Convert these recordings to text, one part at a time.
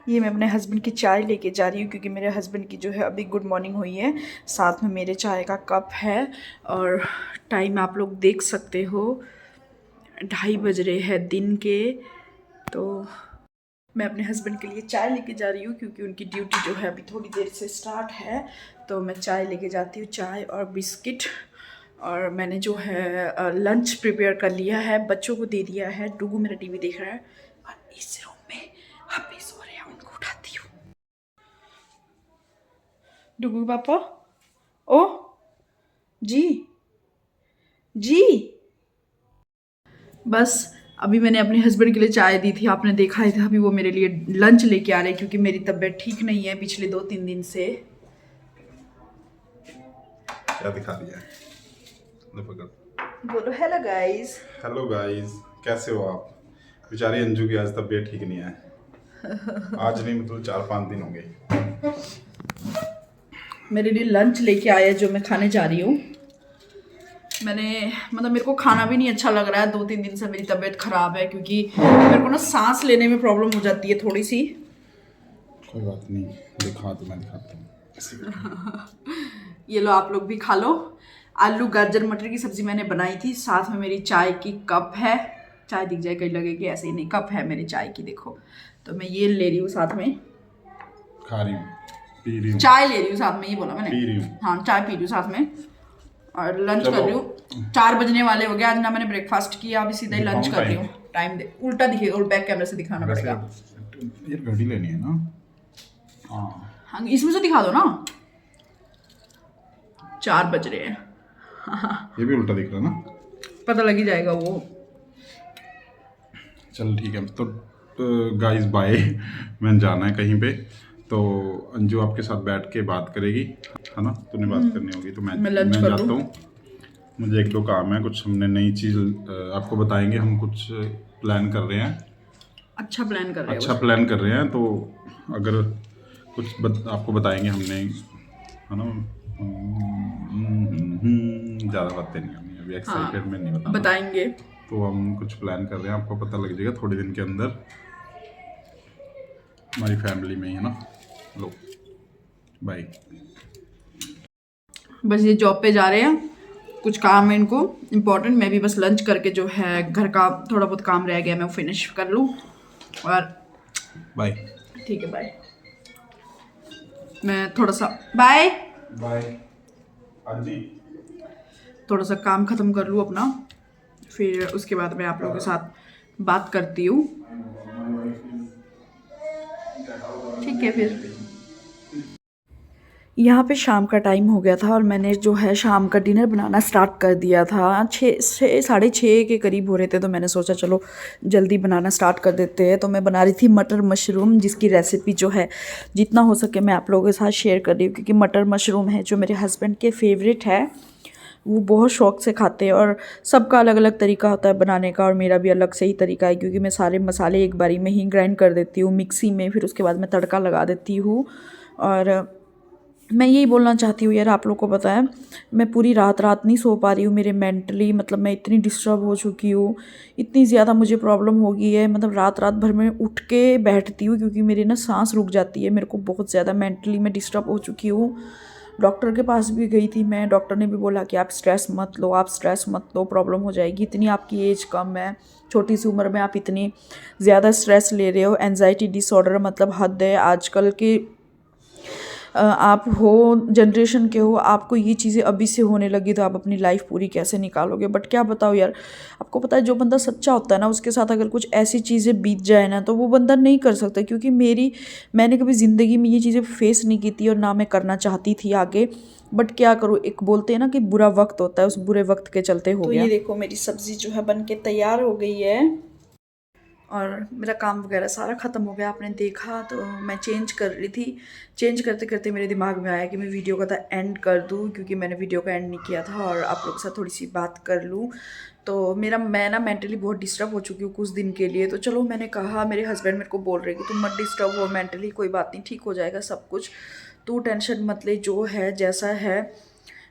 ये मैं अपने हस्बैंड की चाय लेके जा रही हूँ क्योंकि मेरे हस्बैंड की जो है अभी गुड मॉर्निंग हुई है। साथ में मेरे चाय का कप है और टाइम आप लोग देख सकते हो 2:30 बज रहे हैं दिन के। तो मैं अपने हस्बैंड के लिए चाय लेके जा रही हूँ क्योंकि उनकी ड्यूटी जो है अभी थोड़ी देर से स्टार्ट है। तो मैं चाय लेके जाती हूँ, चाय और बिस्किट। और मैंने जो है लंच प्रिपेयर कर लिया है, बच्चों को दे दिया है। डुगू मेरा टीवी देख रहा है और इस रूम में अभी सो रहे हैं, उनको उठाती हूँ। डुगू पापा, ओ जी जी। बस अभी मैंने अपने हस्बैंड के लिए चाय दी थी, आपने देखा ही था। अभी वो मेरे लिए लंच लेके आ रहे हैं क्योंकि मेरी तबीयत ठीक नहीं है पिछले 2-3 दिन से। क्या दिखा दिया है? बोलो हेलो गाइस। हेलो गाइस, कैसे हो आप? बेचारी अंजू की आज तबीयत ठीक नहीं है। आज नहीं मतलब 4-5 दिन हो गए। मेरे लिए लंच लेके आया जो मैं खाने जा रही हूँ। मैंने मतलब मेरे को खाना भी नहीं अच्छा लग रहा है, 2-3 दिन से मेरी तबीयत खराब है क्योंकि मेरे को ना सांस लेने में प्रॉब्लम हो जाती है थोड़ी सी। कोई बात नहीं, दिखा तो मैं दिखाता हूँ। ये लो, आप लोग भी खा लो। आलू गाजर मटर की सब्जी मैंने बनाई थी, साथ में मेरी चाय की कप है। चाय दिख जाए कहीं लगेगी, ऐसे ही नहीं, कप है मेरी चाय की, देखो। तो मैं ये ले रही हूँ साथ में, खा रही हूँ, पी रही हूँ, चाय ले रही हूँ साथ में, ये बोला मैंने। पी रही हूँ। हाँ, चाय पी रही हूँ साथ में और लंच कर चलो रही हूँ। 4 बजने वाले हो गए, आज ना मैंने ब्रेकफास्ट किया, अभी सीधा ही लंच दिखाऊं कर रही टाइम? हूँ। टाइम दे उल्टा दिखेगा, और बैक कैमरे से दिखाना वैसे पड़ेगा। ये घड़ी लेनी है ना? हाँ, हाँ, इसमें से दिखा दो ना। 4 बज रहे हैं। ये भी उल्टा दिख रहा है ना? पता लग ही जाएगा वो। चल ठीक है, तो गाइस बाय। मैंने जाना है कहीं पे, तो अंजू आपके साथ बैठ के बात करेगी, है ना? तूने बात करनी होगी तो मैं लंच मैं कर लूँ। जाता हूँ। मुझे 1-2 काम है, कुछ हमने नई चीज़ आपको बताएंगे। हम कुछ प्लान कर रहे हैं, अच्छा प्लान कर रहे हो? अच्छा प्लान कर रहे हैं, तो अगर कुछ आपको बताएंगे हमने, है ना? ज़्यादा बातें नहीं करनी अभी, हाँ, एक्साइटेड में नहीं बताना। बताएंगे। तो हम कुछ प्लान कर रहे हैं, आपको पता लग जाएगा थोड़े दिन के अंदर, हमारी फैमिली में ही, है ना? लो, बाय। बस ये जॉब पे जा रहे हैं, कुछ काम है इनको इम्पोर्टेंट। मैं भी बस लंच करके जो है घर का थोड़ा बहुत काम रह गया मैं वो फिनिश कर लूँ और बाय ठीक है, बाय। मैं थोड़ा सा बाय, बाय। हाँ जी। थोड़ा सा काम ख़त्म कर लूँ अपना, फिर उसके बाद मैं आप लोगों के साथ बात करती हूँ। ठीक है फिर। यहाँ पे शाम का टाइम हो गया था और मैंने जो है शाम का डिनर बनाना स्टार्ट कर दिया था। 6 साढ़े 6 के करीब हो रहे थे, तो मैंने सोचा चलो जल्दी बनाना स्टार्ट कर देते हैं। तो मैं बना रही थी मटर मशरूम, जिसकी रेसिपी जो है जितना हो सके मैं आप लोगों के साथ शेयर कर रही हूँ क्योंकि मटर मशरूम है जो मेरे हस्बैंड के फेवरेट है। वो बहुत शौक़ से खाते हैं और सबका अलग अलग तरीका होता है बनाने का, और मेरा भी अलग से ही तरीका है क्योंकि मैं सारे मसाले एक बारी में ही ग्राइंड कर देती हूँ मिक्सी में, फिर उसके बाद मैं तड़का लगा देती हूँ। और मैं यही बोलना चाहती हूँ यार, आप लोग को पता है मैं पूरी रात रात नहीं सो पा रही हूँ। मेरे मेंटली मतलब मैं इतनी डिस्टर्ब हो चुकी हूँ, इतनी ज़्यादा मुझे प्रॉब्लम हो गई है। मतलब रात रात भर में उठ के बैठती हूँ क्योंकि मेरी ना सांस रुक जाती है। मेरे को बहुत ज़्यादा मेंटली मैं डिस्टर्ब हो चुकी हूँ। डॉक्टर के पास भी गई थी मैं, डॉक्टर ने भी बोला कि आप स्ट्रेस मत लो, आप स्ट्रेस मत लो, प्रॉब्लम हो जाएगी। इतनी आपकी एज कम है, छोटी सी उम्र में आप इतनी ज़्यादा स्ट्रेस ले रहे हो। एंजाइटी डिसऑर्डर मतलब हद है। आजकल के आप हो जनरेशन के हो, आपको ये चीज़ें अभी से होने लगी तो आप अपनी लाइफ पूरी कैसे निकालोगे? बट क्या बताओ यार, आपको पता है जो बंदा सच्चा होता है ना, उसके साथ अगर कुछ ऐसी चीज़ें बीत जाए ना तो वो बंदा नहीं कर सकता। क्योंकि मैंने कभी ज़िंदगी में ये चीज़ें फेस नहीं की थी और ना मैं करना चाहती थी आगे। बट क्या करूँ, एक बोलते हैं ना कि बुरा वक्त होता है, उस बुरे वक्त के चलते हो गया। तो ये देखो मेरी सब्ज़ी जो है बन के तैयार हो गई है और मेरा काम वगैरह सारा ख़त्म हो गया, आपने देखा। तो मैं चेंज कर रही थी, चेंज करते करते मेरे दिमाग में आया कि मैं वीडियो का एंड कर दूँ क्योंकि मैंने वीडियो का एंड नहीं किया था, और आप लोगों के साथ थोड़ी सी बात कर लूँ। तो मैं ना मेंटली बहुत डिस्टर्ब हो चुकी हूँ कुछ दिन के लिए। तो चलो मैंने कहा, मेरे हस्बैंड मेरे को बोल रहे कि तुम मत डिस्टर्ब हो मेंटली, कोई बात नहीं, ठीक हो जाएगा सब कुछ, तू टेंशन मत ले, जो है जैसा है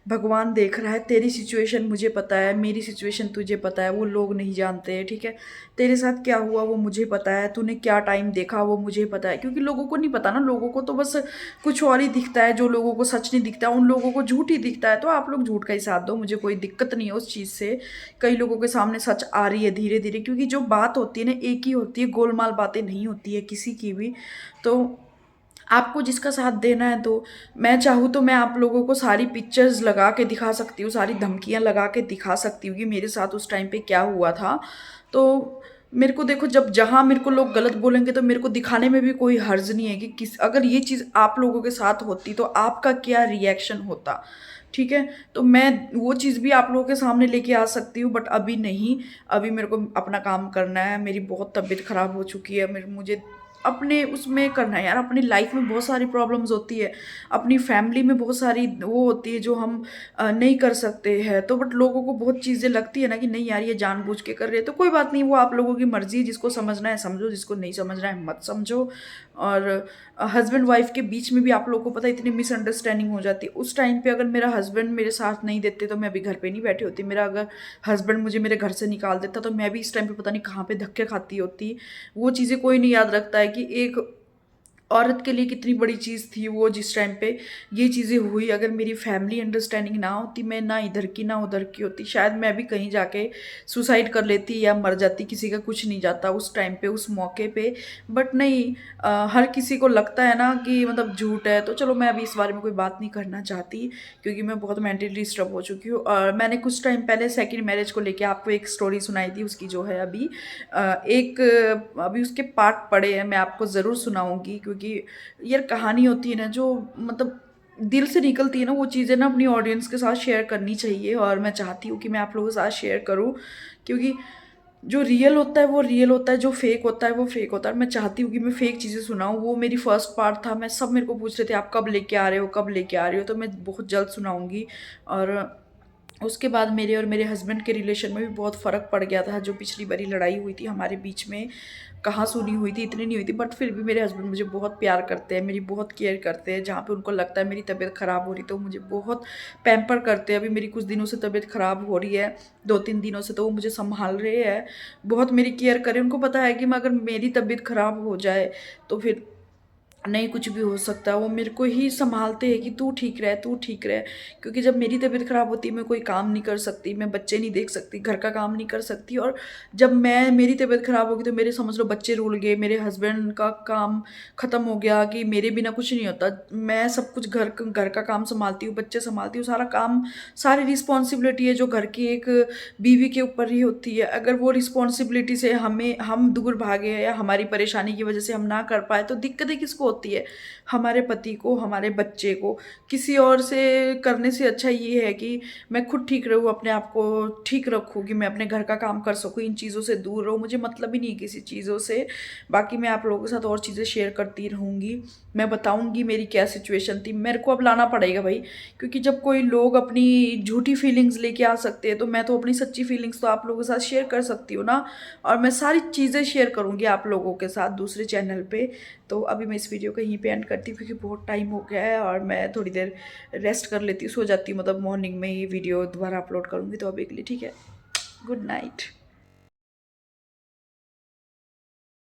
भगवान देख रहा है, तेरी सिचुएशन मुझे पता है, मेरी सिचुएशन तुझे पता है, वो लोग नहीं जानते हैं, ठीक है। तेरे साथ क्या हुआ वो मुझे पता है, तूने क्या टाइम देखा वो मुझे पता है, क्योंकि लोगों को नहीं पता ना, लोगों को तो बस कुछ और ही दिखता है, जो लोगों को सच नहीं दिखता उन लोगों को झूठ ही दिखता है। तो आप लोग झूठ का ही साथ दो, मुझे कोई दिक्कत नहीं है उस चीज़ से। कई लोगों के सामने सच आ रही है धीरे धीरे, क्योंकि जो बात होती है ना एक ही होती है, गोलमाल बातें नहीं होती है किसी की भी। तो आपको जिसका साथ देना है, तो मैं चाहूँ तो मैं आप लोगों को सारी पिक्चर्स लगा के दिखा सकती हूँ, सारी धमकियाँ लगा के दिखा सकती हूँ कि मेरे साथ उस टाइम पे क्या हुआ था। तो मेरे को देखो, जब जहाँ मेरे को लोग गलत बोलेंगे तो मेरे को दिखाने में भी कोई हर्ज नहीं है कि किस अगर ये चीज़ आप लोगों के साथ होती तो आपका क्या रिएक्शन होता, ठीक है। तो मैं वो चीज़ भी आप लोगों के सामने लेके आ सकती हूँ, बट अभी नहीं। अभी मेरे को अपना काम करना है, मेरी बहुत तबीयत ख़राब हो चुकी है, मेरे मुझे अपने उसमें करना है यार। अपनी लाइफ में बहुत सारी प्रॉब्लम्स होती है, अपनी फैमिली में बहुत सारी वो होती है जो हम नहीं कर सकते हैं। तो बट लोगों को बहुत चीज़ें लगती है ना कि नहीं यार ये जानबूझ के कर रहे हैं, तो कोई बात नहीं, वो आप लोगों की मर्जी है। जिसको समझना है समझो, जिसको नहीं समझना है मत समझो। और हस्बैंड वाइफ के बीच में भी आप लोगों को पता है इतनी मिसअंडरस्टैंडिंग हो जाती है। उस टाइम पे अगर मेरा हस्बैंड मेरे साथ नहीं देते तो मैं अभी घर पे नहीं बैठी होती। मेरा अगर हस्बैंड मुझे मेरे घर से निकाल देता तो मैं भी इस टाइम पे पता नहीं कहाँ पे धक्के खाती होती। वो चीज़ें कोई नहीं याद रखता है कि एक औरत के लिए कितनी बड़ी चीज़ थी वो, जिस टाइम पे ये चीज़ें हुई। अगर मेरी फैमिली अंडरस्टैंडिंग ना होती, मैं ना इधर की ना उधर की होती, शायद मैं भी कहीं जाके सुसाइड कर लेती या मर जाती। किसी का कुछ नहीं जाता उस टाइम पे, उस मौके पे। बट नहीं, हर किसी को लगता है ना कि मतलब झूठ है। तो चलो मैं अभी इस बारे में कोई बात नहीं करना चाहती, क्योंकि मैं बहुत मेंटली डिस्टर्ब हो चुकी हूँ। और मैंने कुछ टाइम पहले सेकंड मैरिज को लेके आपको एक स्टोरी सुनाई थी, उसकी जो है अभी अभी उसके पार्ट पड़े हैं, मैं आपको ज़रूर सुनाऊंगी। क्योंकि यार कहानी होती है ना जो मतलब दिल से निकलती है ना, वो चीज़ें ना अपनी ऑडियंस के साथ शेयर करनी चाहिए। और मैं चाहती हूँ कि मैं आप लोगों के साथ शेयर करूँ, क्योंकि जो रियल होता है वो रियल होता है, जो फेक होता है वो फेक होता है। मैं चाहती हूँ कि मैं फेक चीज़ें सुनाऊँ। वो मेरी फर्स्ट पार्ट था, मैं सब मेरे को पूछ रहे थे आप कब लेके आ रहे हो, कब लेके आ रहे हो, तो मैं बहुत जल्द सुनाऊंगी। और उसके बाद मेरे और मेरे हस्बैंड के रिलेशन में भी बहुत फ़र्क पड़ गया था। जो पिछली बारी लड़ाई हुई थी हमारे बीच में, कहाँ सुनी हुई थी, इतनी नहीं हुई थी, बट फिर भी मेरे हस्बैंड मुझे बहुत प्यार करते हैं, मेरी बहुत केयर करते हैं। जहाँ पे उनको लगता है मेरी तबीयत ख़राब हो रही तो मुझे बहुत पैम्पर करते हैं। अभी मेरी कुछ दिनों से तबीयत ख़राब हो रही है, 2-3 दिनों से, तो वो मुझे संभाल रहे हैं, बहुत मेरी केयर करें। उनको पता है कि मैं अगर मेरी तबीयत ख़राब हो जाए तो फिर नहीं कुछ भी हो सकता है। वो मेरे को ही संभालते हैं कि तू ठीक रहे, तू ठीक रहे। क्योंकि जब मेरी तबीयत ख़राब होती है मैं कोई काम नहीं कर सकती, मैं बच्चे नहीं देख सकती, घर का काम नहीं कर सकती। और जब मेरी तबीयत ख़राब होगी तो मेरे समझ लो बच्चे रुल गए, मेरे हस्बैंड का काम ख़त्म हो गया कि मेरे बिना कुछ नहीं होता। मैं सब कुछ घर का काम संभालती हूँ, बच्चे संभालती हूँ, सारा काम, सारी रिस्पॉन्सिबिलिटी है जो घर की एक बीवी के ऊपर ही होती है। अगर वो रिस्पॉन्सिबिलिटी से हम दूर भागे या हमारी परेशानी की वजह से हम ना कर पाए तो दिक्कतें किसको होती है? हमारे पति को, हमारे बच्चे को। किसी और से करने से अच्छा ये है कि मैं खुद ठीक रहूँ, अपने आप को ठीक रखूँ, कि मैं अपने घर का काम कर सकूँ, इन चीज़ों से दूर रहूँ। मुझे मतलब ही नहीं है किसी चीज़ों से। बाकी मैं आप लोगों के साथ और चीज़ें शेयर करती रहूँगी, मैं बताऊँगी मेरी क्या सिचुएशन थी। मेरे को अब लाना पड़ेगा भाई, क्योंकि जब कोई लोग अपनी झूठी फीलिंग्स लेके आ सकते हैं तो मैं तो अपनी सच्ची फीलिंग्स तो आप लोगों के साथ शेयर कर सकती हूँ ना। और मैं सारी चीज़ें शेयर करूँगी आप लोगों के साथ दूसरे चैनल पे। तो अभी मैं इस वीडियो को यहीं पे एंड करती हूँ, क्योंकि बहुत टाइम हो गया है और मैं थोड़ी देर रेस्ट कर लेती हूँ, सो जाती हूँ। मतलब मॉर्निंग में ये वीडियो दोबारा अपलोड करूँगी। तो अभी के लिए ठीक है, गुड नाइट।